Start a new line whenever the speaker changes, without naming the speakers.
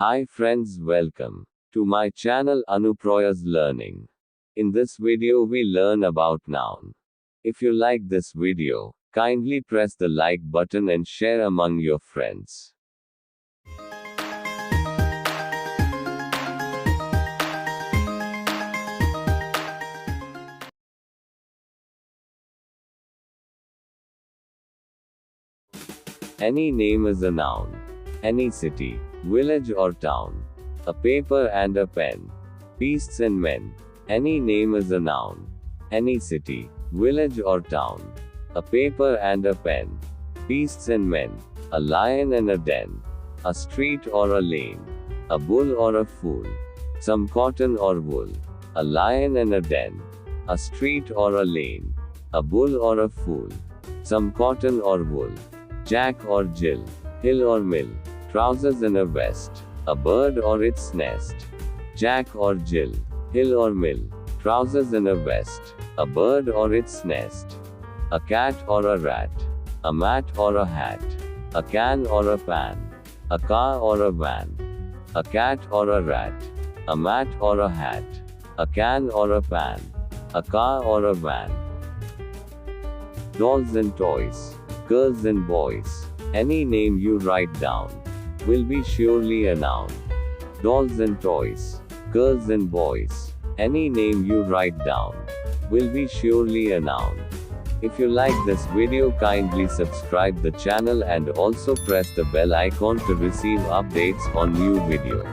Hi friends, welcome to my channel Anuproyas Learning. In this video we learn about noun. If you like this video, kindly press the like button and share among your friends. Any name is a noun. Any city, village or town. A paper and a pen. Beasts and men. Any name is a noun. Any city, village or town. A paper and a pen. Beasts and men. A lion and a den. A street or a lane. A bull or a fool. Some cotton or wool. A lion and a den. A street or a lane. A bull or a fool. Some cotton or wool. Jack or Jill. Hill or mill. Trousers and a vest. A bird or its nest. Jack or Jill. Hill or mill. Trousers and a vest. A bird or its nest. A cat or a rat. A mat or a hat. A can or a pan. A car or a van. A cat or a rat. A mat or a hat. A can or a pan. A car or a van. Dolls and toys. Girls and boys. Any name you write down will be surely a noun. Dolls and toys. Girls and boys. Any name you write down will be surely a noun. If you like this video, kindly subscribe the channel and also press the bell icon to receive updates on new video.